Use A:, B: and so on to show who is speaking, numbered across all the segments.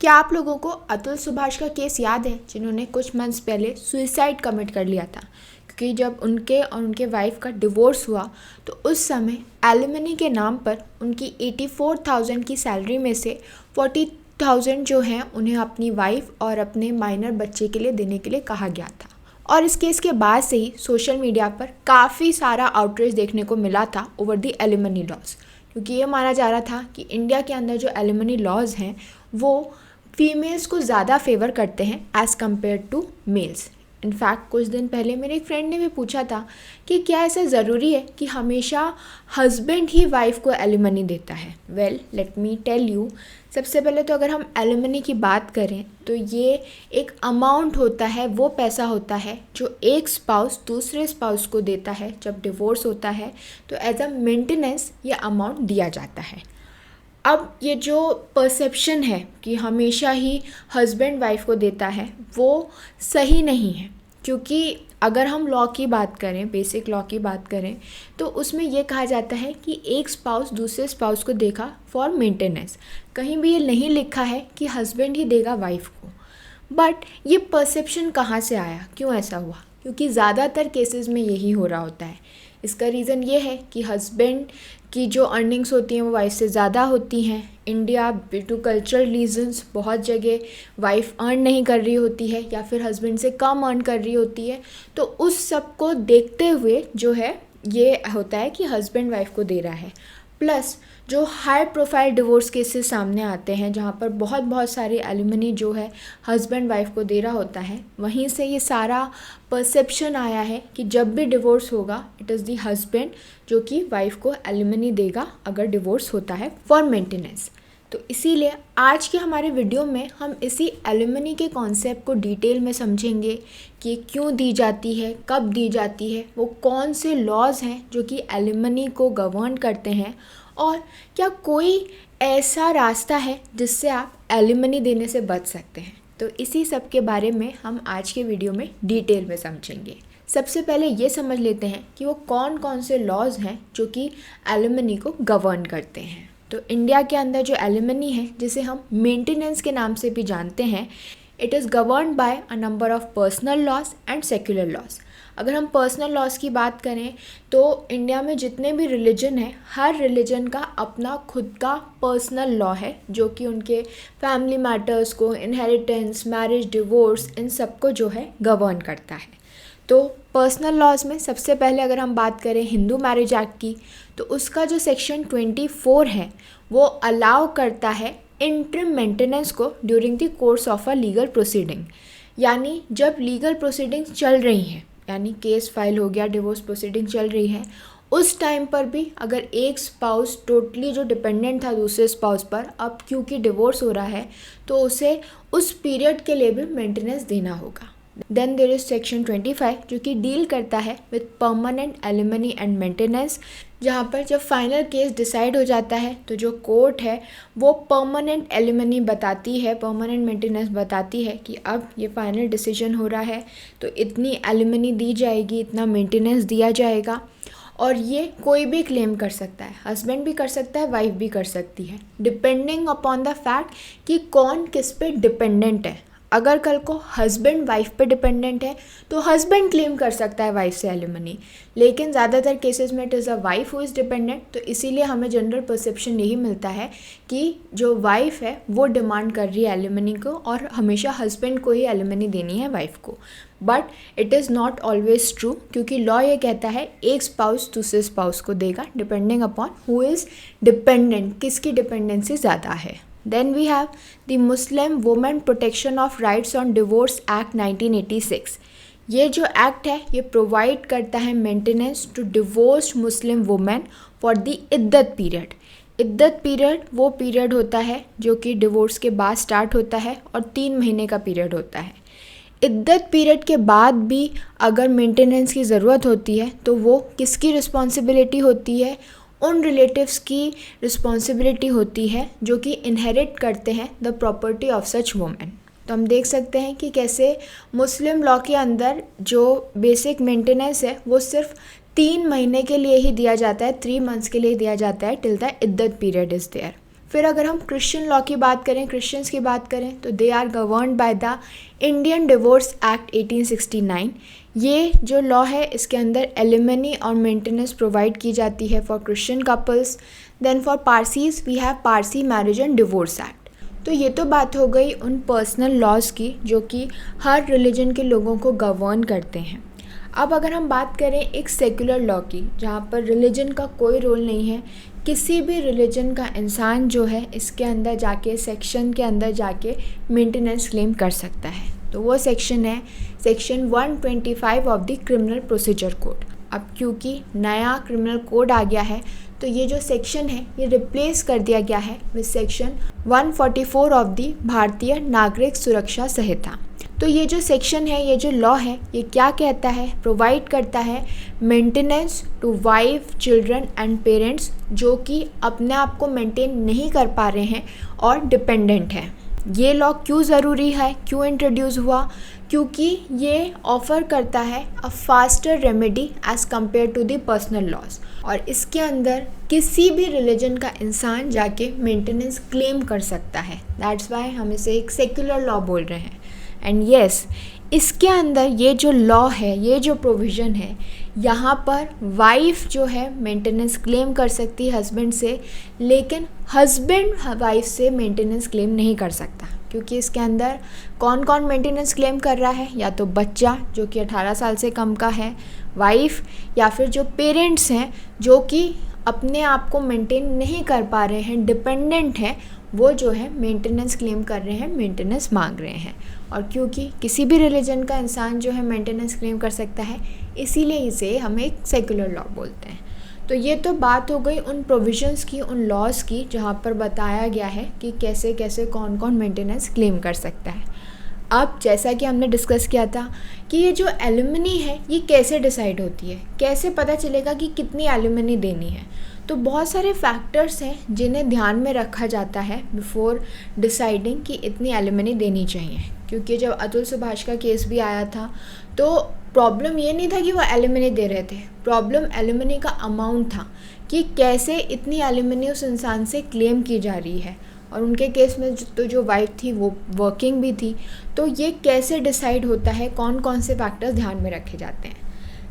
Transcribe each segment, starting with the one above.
A: क्या आप लोगों को अतुल सुभाष का केस याद है, जिन्होंने कुछ मंथ्स पहले सुसाइड कमिट कर लिया था? क्योंकि जब उनके और उनके वाइफ का डिवोर्स हुआ तो उस समय एलिमनी के नाम पर उनकी 84,000 की सैलरी में से 40,000 जो हैं उन्हें अपनी वाइफ और अपने माइनर बच्चे के लिए देने के लिए कहा गया था। और इस केस के बाद से ही सोशल मीडिया पर काफ़ी सारा आउटरीच देखने को मिला था ओवर द एलिमनी लॉज, क्योंकि ये माना जा रहा था कि इंडिया के अंदर जो एलिमनी लॉज हैं वो फीमेल्स को ज़्यादा फेवर करते हैं as compared to males. In fact कुछ दिन पहले मेरे एक फ्रेंड ने भी पूछा था कि क्या ऐसा ज़रूरी है कि हमेशा हस्बैंड ही वाइफ को एलिमनी देता है। Well let me tell you, सबसे पहले तो अगर हम एलिमनी की बात करें तो ये एक अमाउंट होता है, वो पैसा होता है जो एक स्पाउस दूसरे स्पाउस को देता है जब डिवोर्स होता है, तो एज अ मेंटेनेंस ये अमाउंट दिया जाता है। अब ये जो परसेप्शन है कि हमेशा ही हस्बैंड वाइफ को देता है वो सही नहीं है, क्योंकि अगर हम लॉ की बात करें, बेसिक लॉ की बात करें, तो उसमें ये कहा जाता है कि एक स्पाउस दूसरे स्पाउस को देगा फॉर मेंटेनेंस। कहीं भी ये नहीं लिखा है कि हस्बैंड ही देगा वाइफ को। बट ये परसेप्शन कहाँ से आया, क्यों ऐसा हुआ? क्योंकि ज़्यादातर केसेस में यही हो रहा होता है। इसका रीज़न ये है कि हस्बैंड की जो अर्निंग्स होती हैं वो वाइफ से ज़्यादा होती हैं। India due to cultural reasons बहुत जगह वाइफ अर्न नहीं कर रही होती है या फिर हस्बैंड से कम अर्न कर रही होती है, तो उस सब को देखते हुए जो है ये होता है कि हस्बैंड वाइफ को दे रहा है। प्लस जो हाई प्रोफाइल डिवोर्स केसेस सामने आते हैं जहाँ पर बहुत सारी एलिमनी जो है हस्बैंड वाइफ को दे रहा होता है, वहीं से ये सारा परसेप्शन आया है कि जब भी डिवोर्स होगा इट इज़ दी हस्बैंड जो कि वाइफ को एलिमनी देगा अगर डिवोर्स होता है फॉर मेंटेनेंस। तो इसीलिए आज के हमारे वीडियो में हम इसी एलिमनी के कॉन्सेप्ट को डिटेल में समझेंगे कि क्यों दी जाती है, कब दी जाती है, वो कौन से लॉज हैं जो कि एलिमनी को गवर्न करते हैं, और क्या कोई ऐसा रास्ता है जिससे आप एलिमनी देने से बच सकते हैं। तो इसी सब के बारे में हम आज के वीडियो में डिटेल में समझेंगे। सबसे पहले ये समझ लेते हैं कि वो कौन कौन से लॉज हैं जो कि एलिमनी को गवर्न करते हैं। तो इंडिया के अंदर जो एलिमनी है, जिसे हम मेंटेनेंस के नाम से भी जानते हैं, it is governed by a number of personal laws and secular laws. अगर हम पर्सनल लॉज की बात करें तो इंडिया में जितने भी रिलीजन हैं, हर रिलीजन का अपना खुद का पर्सनल लॉ है जो कि उनके फैमिली मैटर्स को, इनहेरिटेंस, मैरिज, डिवोर्स, इन सब को जो है गवर्न करता है। तो पर्सनल लॉज में सबसे पहले अगर हम बात करें हिंदू मैरिज एक्ट की, तो उसका जो सेक्शन 24 है वो अलाउ करता है इंटरिम मेंटेनेंस को during the course of a legal proceeding. यानी जब लीगल प्रोसीडिंग्स चल रही हैं, यानी केस फाइल हो गया, डिवोर्स प्रोसीडिंग चल रही है, उस टाइम पर भी अगर एक स्पाउस टोटली जो डिपेंडेंट था दूसरे स्पाउस पर, अब क्योंकि डिवोर्स हो रहा है तो उसे उस पीरियड के लिए भी मेंटेनेंस देना होगा। देन देयर इज सेक्शन 25 जो कि डील करता है with permanent alimony and maintenance, जहाँ पर जब फाइनल केस डिसाइड हो जाता है तो जो कोर्ट है वो परमानेंट एलिमनी बताती है, परमानेंट मेंटेनेंस बताती है कि अब ये फाइनल डिसीजन हो रहा है तो इतनी एलिमनी दी जाएगी, इतना मेंटेनेंस दिया जाएगा। और ये कोई भी क्लेम कर सकता है, हस्बैंड भी कर सकता है, वाइफ भी कर सकती है, डिपेंडिंग अपॉन द फैक्ट कि कौन किस पे डिपेंडेंट है। अगर कल को हस्बैंड वाइफ पे डिपेंडेंट है तो हस्बैंड क्लेम कर सकता है वाइफ से एलिमनी, लेकिन ज़्यादातर केसेस में it is a wife who is dependent. तो इसीलिए हमें जनरल परसेप्शन यही मिलता है कि जो वाइफ है वो डिमांड कर रही है एलिमनी को और हमेशा हस्बैंड को ही एलिमनी देनी है वाइफ को। But it is not always true, क्योंकि लॉ ये कहता है एक स्पाउस दूसरे स्पाउस को देगा depending upon who is dependent, किसकी डिपेंडेंसी ज़्यादा है। Then we have the Muslim Women Protection of Rights on Divorce Act 1986। ये जो एक्ट है ये प्रोवाइड करता है maintenance to divorced Muslim women for the इद्दत पीरियड। इद्दत पीरियड वो पीरियड होता है जो कि डिवोर्स के बाद स्टार्ट होता है और 3 महीने का पीरियड होता है। इद्दत पीरियड के बाद भी अगर मेंटेनेंस की ज़रूरत होती है तो वो किसकी रिस्पॉन्सिबिलिटी होती है? उन रिलेटिव्स की रिस्पॉन्सिबिलिटी होती है जो कि इनहेरिट करते हैं the property of such women. तो हम देख सकते हैं कि कैसे मुस्लिम लॉ के अंदर जो बेसिक मेंटेनेंस है वो सिर्फ 3 महीने के लिए ही दिया जाता है, 3 मंथ्स के लिए दिया जाता है टिल द इद्दत पीरियड इज़ देयर। फिर अगर हम क्रिश्चियन लॉ की बात करें, क्रिश्चियंस की बात करें, तो they are governed by the Indian divorce act 1869। ये जो लॉ है इसके अंदर एलिमनी और मेंटेनेंस प्रोवाइड की जाती है for Christian couples. Then for Parsis we have Parsi marriage and divorce act. तो ये तो बात हो गई उन पर्सनल लॉज की जो कि हर रिलीजन के लोगों को गवर्न करते हैं। अब अगर हम बात करें एक सेक्युलर लॉ की, जहाँ पर रिलीजन का कोई रोल नहीं है, किसी भी रिलीजन का इंसान जो है इसके अंदर जाके, सेक्शन के अंदर जाके मेंटेनेंस क्लेम कर सकता है। तो वो सेक्शन है section 125 of the criminal procedure code. अब क्योंकि नया क्रिमिनल कोड आ गया है तो ये जो सेक्शन है ये रिप्लेस कर दिया गया है विद सेक्शन 144 ऑफ द भारतीय नागरिक सुरक्षा संहिता। तो ये जो सेक्शन है, ये जो लॉ है, ये क्या कहता है, प्रोवाइड करता है maintenance to wife, children and parents जो कि अपने आप को मेंटेन नहीं कर पा रहे हैं और डिपेंडेंट हैं। ये लॉ क्यों ज़रूरी है, क्यों इंट्रोड्यूस हुआ? क्योंकि ये ऑफ़र करता है a faster remedy as compared to the personal laws, और इसके अंदर किसी भी रिलीजन का इंसान जाके मेंटेनेंस क्लेम कर सकता है। दैट्स वाई हम इसे एक सेक्युलर लॉ बोल रहे हैं। एंड येस, इसके अंदर ये जो लॉ है, ये जो प्रोविज़न है, यहाँ पर वाइफ जो है मेंटेनेंस क्लेम कर सकती है हस्बैंड से, लेकिन हस्बैंड वाइफ से मेंटेनेंस क्लेम नहीं कर सकता। क्योंकि इसके अंदर कौन कौन मेंटेनेंस क्लेम कर रहा है? या तो बच्चा जो कि 18 साल से कम का है, वाइफ, या फिर जो पेरेंट्स हैं जो कि अपने आप को मेंटेन नहीं कर पा रहे हैं, डिपेंडेंट हैं, वो जो है मेंटेनेंस क्लेम कर रहे हैं, मेंटेनेंस मांग रहे हैं। और क्योंकि किसी भी रिलीजन का इंसान जो है मेंटेनेंस क्लेम कर सकता है, इसीलिए इसे हम एक सेक्युलर लॉ बोलते हैं। तो ये तो बात हो गई उन प्रोविजंस की, उन लॉज की, जहाँ पर बताया गया है कि कैसे कैसे कौन कौन मेंटेनेंस क्लेम कर सकता है। अब जैसा कि हमने डिस्कस किया था कि ये जो एलिमनी है ये कैसे डिसाइड होती है, कैसे पता चलेगा कि कितनी एलिमनी देनी है? तो बहुत सारे फैक्टर्स हैं जिन्हें ध्यान में रखा जाता है बिफोर डिसाइडिंग कि इतनी एलिमनी देनी चाहिए। क्योंकि जब अतुल सुभाष का केस भी आया था तो प्रॉब्लम ये नहीं था कि वो एलिमनी दे रहे थे, प्रॉब्लम एलिमनी का अमाउंट था कि कैसे इतनी एलिमनी उस इंसान से क्लेम की जा रही है। और उनके केस में तो जो वाइफ थी वो वर्किंग भी थी। तो ये कैसे डिसाइड होता है, कौन कौन से फैक्टर्स ध्यान में रखे जाते हैं?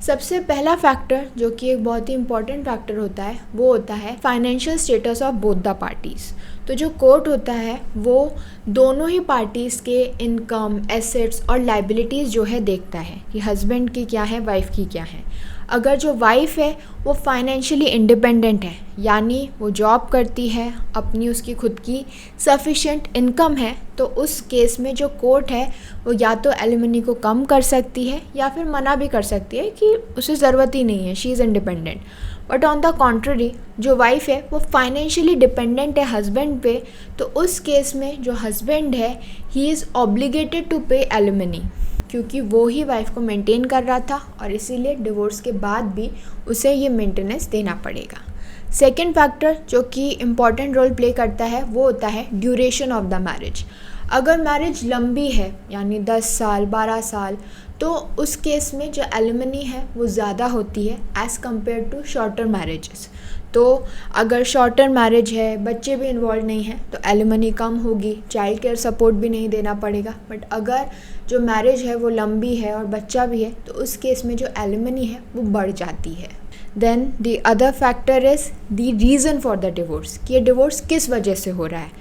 A: सबसे पहला फैक्टर जो कि एक बहुत ही इंपॉर्टेंट फैक्टर होता है वो होता है financial status of both the parties. तो जो कोर्ट होता है वो दोनों ही पार्टीज़ के इनकम, एसेट्स और लाइबिलिटीज़ जो है देखता है कि हस्बैंड की क्या है, वाइफ की क्या है। अगर जो वाइफ है वो फाइनेंशियली इंडिपेंडेंट है, यानी वो जॉब करती है, अपनी उसकी खुद की सफिशेंट इनकम है, तो उस केस में जो कोर्ट है वो या तो एलिमनी को कम कर सकती है या फिर मना भी कर सकती है कि उसे ज़रूरत ही नहीं है, she is independent. But on the contrary जो वाइफ है वो फाइनेंशियली डिपेंडेंट है हस्बैंड पे, तो उस केस में जो हस्बैंड है ही इज़ ऑब्लिगेटेड टू पे एलिमनी, क्योंकि वो ही वाइफ को मेंटेन कर रहा था और इसीलिए डिवोर्स के बाद भी उसे ये मेंटेनेंस देना पड़ेगा। सेकेंड फैक्टर जो कि इम्पॉर्टेंट रोल प्ले करता है वो होता है ड्यूरेशन ऑफ द मैरिज। अगर मैरिज लंबी है यानी 10 साल 12 साल, तो उस केस में जो एलिमनी है वो ज़्यादा होती है as compared to shorter marriages. तो अगर शॉर्टर मैरिज है, बच्चे भी इन्वॉल्व नहीं हैं, तो एलिमनी कम होगी, चाइल्ड केयर सपोर्ट भी नहीं देना पड़ेगा। बट अगर जो मैरिज है वो लंबी है और बच्चा भी है, तो उस केस में जो एलिमनी है वो बढ़ जाती है। Then the other factor is the reason for the divorce, कि ये डिवोर्स किस वजह से हो रहा है।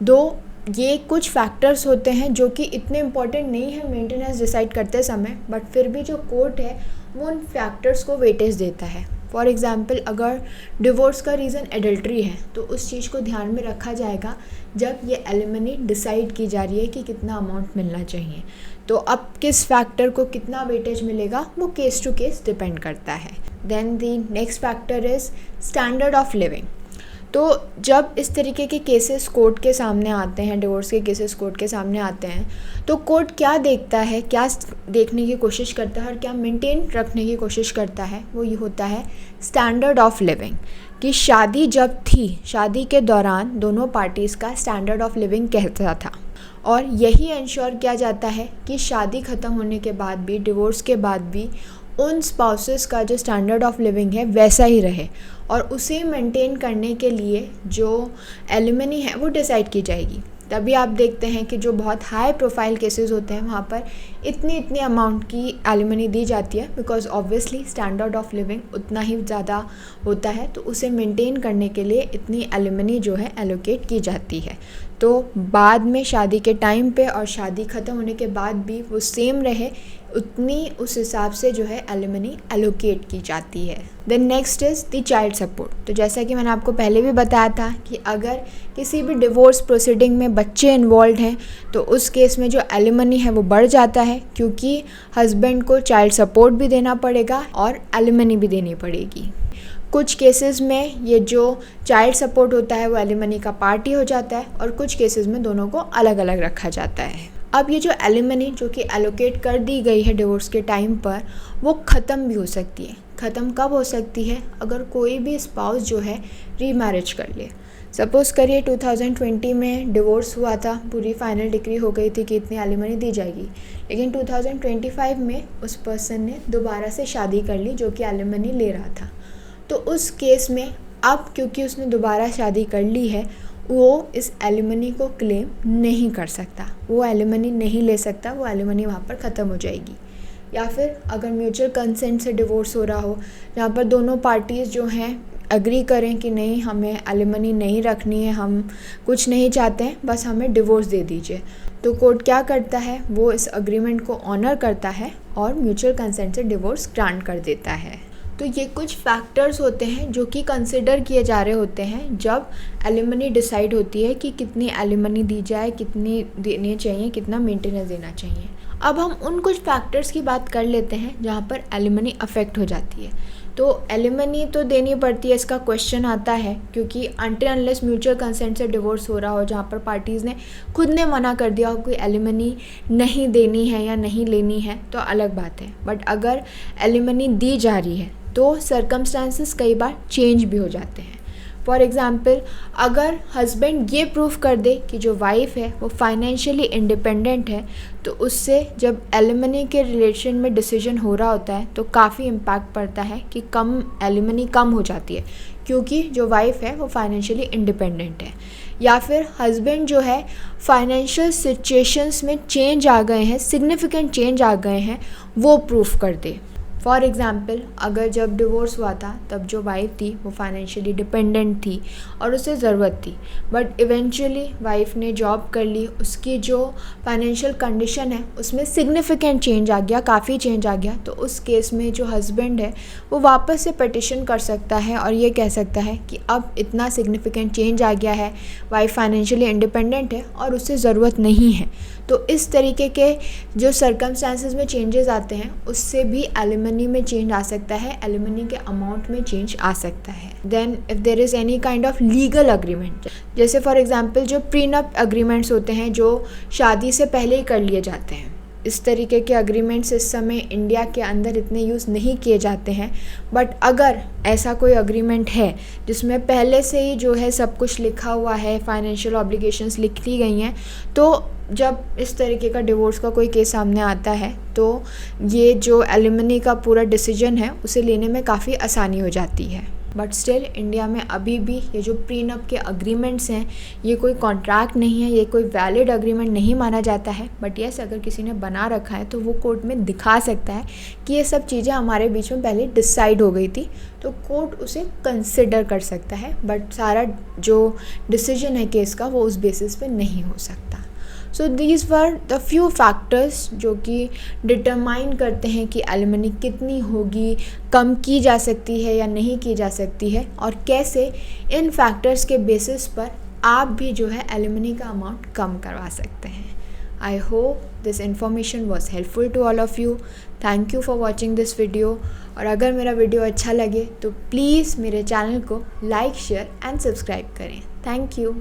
A: दो ये कुछ फैक्टर्स होते हैं जो कि इतने इम्पॉर्टेंट नहीं है मेंटेनेंस डिसाइड करते समय, बट फिर भी जो कोर्ट है वो उन फैक्टर्स को वेटेज देता है। फॉर एग्ज़ाम्पल, अगर डिवोर्स का रीज़न एडल्ट्री है तो उस चीज़ को ध्यान में रखा जाएगा जब ये एलिमनी डिसाइड की जा रही है कि कितना अमाउंट मिलना चाहिए। तो अब किस फैक्टर को कितना वेटेज मिलेगा वो केस टू केस डिपेंड करता है। Then the next factor is standard of living. तो जब इस तरीके के केसेस कोर्ट के सामने आते हैं, डिवोर्स के केसेस कोर्ट के सामने आते हैं, तो कोर्ट क्या देखता है, क्या देखने की कोशिश करता है और क्या मेंटेन रखने की कोशिश करता है, वो ये होता है स्टैंडर्ड ऑफ लिविंग। कि शादी जब थी, शादी के दौरान दोनों पार्टीज़ का स्टैंडर्ड ऑफ लिविंग कहता था, और यही इंश्योर किया जाता है कि शादी ख़त्म होने के बाद भी, डिवोर्स के बाद भी, उन स्पाउसेस का जो स्टैंडर्ड ऑफ लिविंग है वैसा ही रहे, और उसे मेंटेन करने के लिए जो एलिमनी है वो डिसाइड की जाएगी। तभी आप देखते हैं कि जो बहुत हाई प्रोफाइल केसेस होते हैं वहाँ पर इतनी अमाउंट की एलिमनी दी जाती है, because obviously standard of living उतना ही ज़्यादा होता है, तो उसे मेंटेन करने के लिए इतनी एलिमनी जो है एलोकेट की जाती है। तो बाद में शादी के टाइम पे और शादी ख़त्म होने के बाद भी वो सेम रहे, उतनी उस हिसाब से जो है एलिमनी एलोकेट की जाती है। Then next is the child support. तो जैसा कि मैंने आपको पहले भी बताया था कि अगर किसी भी डिवोर्स प्रोसीडिंग में बच्चे इन्वॉल्व हैं तो उस केस में जो एलिमनी है वो बढ़ जाता है, क्योंकि हस्बैंड को चाइल्ड सपोर्ट भी देना पड़ेगा और एलिमनी भी देनी पड़ेगी। कुछ केसेस में ये जो चाइल्ड सपोर्ट होता है वो एलिमनी का पार्ट ही हो जाता है, और कुछ केसेस में दोनों को अलग अलग रखा जाता है। अब ये जो एलिमनी जो कि एलोकेट कर दी गई है डिवोर्स के टाइम पर, वो ख़त्म भी हो सकती है। ख़त्म कब हो सकती है? अगर कोई भी स्पाउस जो है रीमैरिज कर ले। सपोज़ करिए 2020 में डिवोर्स हुआ था, पूरी फाइनल डिक्री हो गई थी कि इतनी एलिमनी दी जाएगी, लेकिन 2025 में उस पर्सन ने दोबारा से शादी कर ली जो कि एलिमनी ले रहा था। तो उस केस में अब क्योंकि उसने दोबारा शादी कर ली है, वो इस एलिमनी को क्लेम नहीं कर सकता, वो एलिमनी नहीं ले सकता, वो एलिमनी वहाँ पर ख़त्म हो जाएगी। या फिर अगर म्यूचुअल कंसेंट से डिवोर्स हो रहा हो, जहाँ पर दोनों पार्टीज़ जो हैं एग्री करें कि नहीं हमें एलिमनी नहीं रखनी है, हम कुछ नहीं चाहते हैं, बस हमें डिवोर्स दे दीजिए, तो कोर्ट क्या करता है, वो इस अग्रीमेंट को ऑनर करता है और म्यूचुअल कंसेंट से डिवोर्स ग्रांट कर देता है। तो ये कुछ फैक्टर्स होते हैं जो कि कंसिडर किए जा रहे होते हैं जब एलिमनी डिसाइड होती है कि कितनी एलिमनी दी जाए, कितनी देनी चाहिए, कितना मेंटेनेंस देना चाहिए। अब हम उन कुछ फैक्टर्स की बात कर लेते हैं जहाँ पर एलिमनी अफेक्ट हो जाती है। तो एलिमनी तो देनी पड़ती है, इसका क्वेश्चन आता है, क्योंकि अनटिल अनलेस म्यूचुअल कंसेंट से डिवोर्स हो रहा हो, जहाँ पर पार्टीज़ ने खुद ने मना कर दिया हो कि एलिमनी नहीं देनी है या नहीं लेनी है, तो अलग बात है। बट अगर एलिमनी दी जा रही है तो सर्कमस्टांसेस कई बार चेंज भी हो जाते हैं। फॉर एग्ज़ाम्पल, अगर हस्बैंड ये प्रूफ कर दे कि जो वाइफ है वो फाइनेंशियली इंडिपेंडेंट है, तो उससे जब एलिमनी के रिलेशन में डिसीजन हो रहा होता है तो काफ़ी इम्पैक्ट पड़ता है कि कम एलिमनी कम हो जाती है, क्योंकि जो वाइफ है वो फाइनेंशियली इंडिपेंडेंट है। या फिर हस्बैंड जो है फाइनेंशियल सिचुएशंस में चेंज आ गए हैं, सिग्निफिकेंट चेंज आ गए हैं, वो प्रूफ कर दे। फॉर एग्ज़ाम्पल, अगर जब डिवोर्स हुआ था तब जो वाइफ थी वो फाइनेंशियली डिपेंडेंट थी और उसे ज़रूरत थी, बट इवेंचुअली वाइफ ने जॉब कर ली, उसकी जो फाइनेंशियल कंडीशन है उसमें सिग्निफिकेंट चेंज आ गया, काफ़ी चेंज आ गया, तो उस केस में जो हस्बैंड है वो वापस से पिटिशन कर सकता है और ये कह सकता है कि अब इतना सिग्निफिकेंट चेंज आ गया है, वाइफ फाइनेंशियली इंडिपेंडेंट है और उसे ज़रूरत नहीं है। तो इस तरीके के जो सर्कमस्टांसेस में चेंजेस आते हैं उससे भी एलिमनी में चेंज आ सकता है, एलिमनी के अमाउंट में चेंज आ सकता है। Then if there is any kind of legal agreement, जैसे फॉर एग्जांपल जो प्रीनप अग्रीमेंट्स होते हैं जो शादी से पहले ही कर लिए जाते हैं, इस तरीके के अग्रीमेंट्स इस समय इंडिया के अंदर इतने यूज़ नहीं किए जाते हैं। बट अगर ऐसा कोई अग्रीमेंट है जिसमें पहले से ही जो है सब कुछ लिखा हुआ है, फाइनेंशियल ऑब्लिगेशंस लिख दी गई हैं, तो जब इस तरीके का डिवोर्स का कोई केस सामने आता है तो ये जो एलिमनी का पूरा डिसीजन है उसे लेने में काफ़ी आसानी हो जाती है। बट स्टिल इंडिया में अभी भी ये जो प्रीनप के अग्रीमेंट्स हैं ये कोई कॉन्ट्रैक्ट नहीं है, ये कोई वैलिड अग्रीमेंट नहीं माना जाता है। बट यस, अगर किसी ने बना रखा है तो वो कोर्ट में दिखा सकता है कि ये सब चीज़ें हमारे बीच में पहले डिसाइड हो गई थी, तो कोर्ट उसे कंसिडर कर सकता है। बट सारा जो डिसीजन है केस का वो उस बेसिस पे नहीं हो सकता। So these were the few factors जो कि डिटरमाइन करते हैं कि एलिमनी कितनी होगी, कम की जा सकती है या नहीं की जा सकती है, और कैसे इन फैक्टर्स के बेसिस पर आप भी जो है एलिमनी का अमाउंट कम करवा सकते हैं। I hope this information was helpful to all of you. Thank you for watching this video. और अगर मेरा वीडियो अच्छा लगे तो प्लीज़ मेरे चैनल को लाइक, शेयर एंड सब्सक्राइब करें। Thank you.